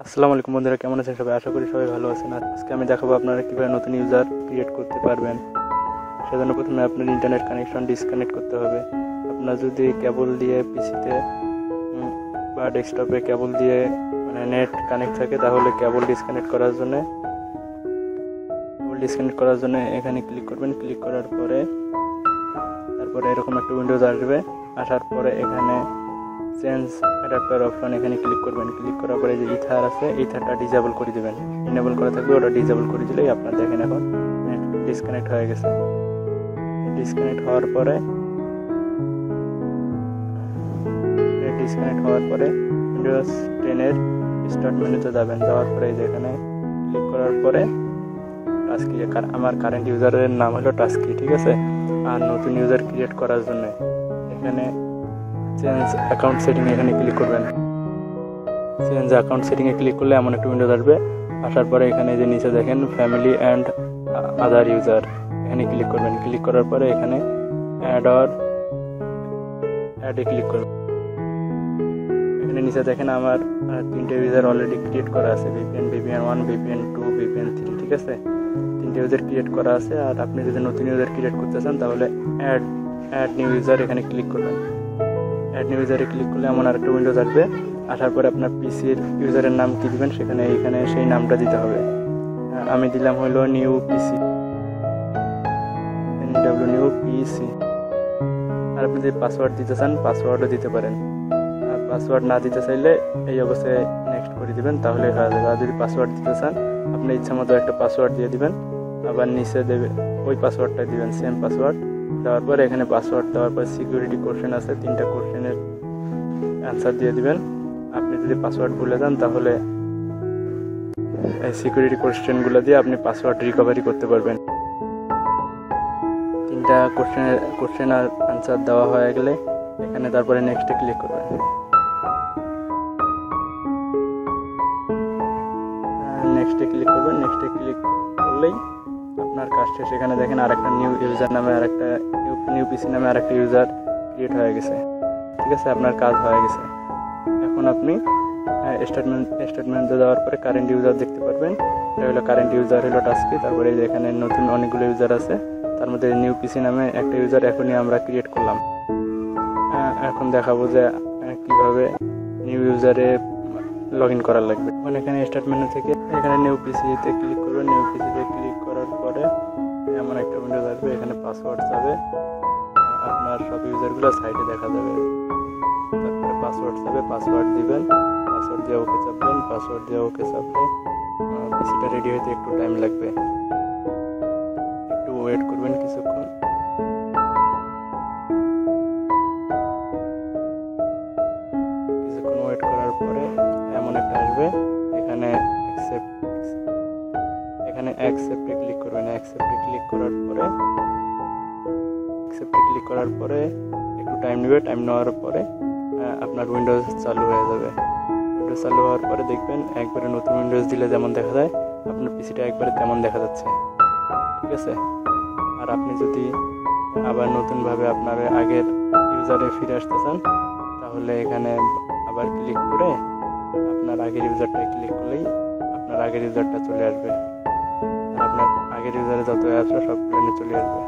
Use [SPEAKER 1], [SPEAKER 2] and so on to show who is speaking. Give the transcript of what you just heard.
[SPEAKER 1] আসসালামু আলাইকুম বন্ধুরা, কেমন আছেন সবাই? আশা করি সবাই ভালো আছেন। আজকে আমি দেখাবো আপনারা কীভাবে নতুন ইউজার ক্রিয়েট করতে পারবেন। সেজন্য প্রথমে আপনার ইন্টারনেট কানেকশন ডিসকানেক্ট করতে হবে। আপনার যদি কেবল দিয়ে পিসিতে বা ডেস্কটপে কেবল দিয়ে নেট কানেক্ট থাকে, তাহলে কেবল ডিসকানেক্ট করার জন্য এখানে ক্লিক করবেন। ক্লিক করার পরে তারপরে এরকম একটা উইন্ডোজ আসবে। আসার পরে এখানে চেঞ্জ অ্যাডাপ্টার অপশন এখানে ক্লিক করবেন। ক্লিক করার পরে যে ইথার আছে, ইথারটা ডিসেবল করে দেবেন। ইনেবল করা থাকবে, ওটা ডিসেবল করে দিলেই আপনার দেখেন এখন নেট ডিসকানেক্ট হয়ে গেছে। ডিসকানেক্ট হওয়ার পরে উইন্ডোজ 10 এর স্টার্ট মেনুতে যাবেন। যাওয়ার পরে যেখানে ক্লিক করার পরে টাস্কি, আমার কারেন্ট ইউজারের নাম হলো টাস্কি, ঠিক আছে। আর নতুন ইউজার ক্রিয়েট করার জন্য এখানে চেঞ্জ অ্যাকাউন্ট সেটিং এখানে ক্লিক করবেন। চেঞ্জ অ্যাকাউন্ট সেটিংয়ে ক্লিক করলে এমন একটা উইন্ডোজ আসবে। আসার পরে এখানে যে নিচে দেখেন ফ্যামিলি অ্যান্ড আদার ইউজার, এখানে ক্লিক করবেন। ক্লিক করার পরে এখানে অ্যাডে ক্লিক করবেন। এখানে নিচে দেখেন আমার 3টে ইউজার অলরেডি ক্রিয়েট করা আছে, VPN 1, VPN 2, VPN 3, ঠিক আছে। 3টে ইউজার ক্রিয়েট করা আছে। আর আপনি যদি নতুন ইউজার ক্রিয়েট করতে চান তাহলে অ্যাড নিউ ইউজার এখানে ক্লিক করবেন। অ্যাড নিউ ইউজারে ক্লিক করলে এমন আরেকটা উইন্ডোজ আসবে। আসার পরে আপনার পিসির ইউজারের নাম কি দিবেন, এখানে সেই নামটা দিতে হবে। আমি দিলাম হলো নিউ পিসি, নিউ পিসি। আর আপনি যদি পাসওয়ার্ড দিতে চান পাসওয়ার্ডও দিতে পারেন। আর পাসওয়ার্ড না দিতে চাইলে এই অবস্থায় নেক্সট করে দিবেন, তাহলে হয়ে যাবে। আর যদি পাসওয়ার্ড দিতে চান আপনি ইচ্ছা মতো একটা পাসওয়ার্ড দিয়ে দিবেন, আবার নিচে দেবে ওই পাসওয়ার্ডটা দিবেন, সেম পাসওয়ার্ড দেওয়ার পরে এখানে পাসওয়ার্ড দেওয়ার পর সিকিউরিটি কোশ্চেন আছে, 3টা কোশ্চেনের অ্যান্সার দিয়ে দিবেন। আপনি যদি পাসওয়ার্ড ভুলে যান তাহলে এই সিকিউরিটি কোশ্চেনগুলো দিয়ে আপনি পাসওয়ার্ড রিকভারি করতে পারবেন। 3টা কোশ্চেন আর অ্যান্সার দেওয়া হয়ে গেলে এখানে তারপরে নেক্সটে ক্লিক করবেন। নেক্সটে ক্লিক করলেই আপনার কাজ শেষ। এখানে দেখেন আরেকটা নিউ ইউজার নামে আরেকটা নিউ পিসি নামে আরেকটা ইউজার ক্রিয়েট হয়ে গেছে, ঠিক আছে। আপনার কাজ হয়ে গেছে। এখন আপনি স্টেটমেন্টে যাওয়ার পরে কারেন্ট ইউজার দেখতে পারবেন। এটা হলো কারেন্ট ইউজার, হলো টাস্কি। তারপরে এখানে নতুন অনেকগুলো ইউজার আছে, তার মধ্যে নিউ পিসি নামে একটা ইউজার এখনই আমরা ক্রিয়েট করলাম। এখন দেখাবো যে কিভাবে নিউ ইউজারে লগ ইন করা লাগবে। এখন এখানে স্টেটমেন্ট থেকে এখানে নিউ পিসিতে ক্লিক করবেন। নিউ পিসিতে ক্লিক করার পরে এমন একটা উইন্ডোজ আসবে। এখানে পাসওয়ার্ড যাবে, আপনার সব ইউজারগুলো সাইডে দেখা যাবে। তারপরে পাসওয়ার্ড যাবে, পাসওয়ার্ড দিবেন। পাসওয়ার্ড দিয়ে ওকে চাপবেন। পাসওয়ার্ড দিয়ে ওকে চাপলে পিসিটা রেডি হতে একটু টাইম লাগবে, একটু ওয়েট করবেন কিছুক্ষণ। ওয়েট করার পরে এমন একটা আসবে। এখানে অ্যাকসেপ্টে ক্লিক করবেন। অ্যাকসেপ্টে ক্লিক করার পরে একটু টাইম নেবে। টাইম নেওয়ার পরে আপনার উইন্ডোজ চালু হয়ে যাবে। উইন্ডোজ চালু হওয়ার পরে দেখবেন একবারে নতুন উইন্ডোজ দিলে যেমন দেখা যায় আপনার পিসিটা একবারে তেমন দেখা যাচ্ছে, ঠিক আছে। আর আপনি যদি আবার নতুনভাবে আপনার আগের ইউজারে ফিরে আসতে চান তাহলে এখানে আবার ক্লিক করে আপনার আগের ইউজারটায় ক্লিক করলেই আপনার আগের ইউজারটা চলে আসবে। আর আপনার আগের ইউজারে যত আসবে সব প্লেনে চলে আসবে।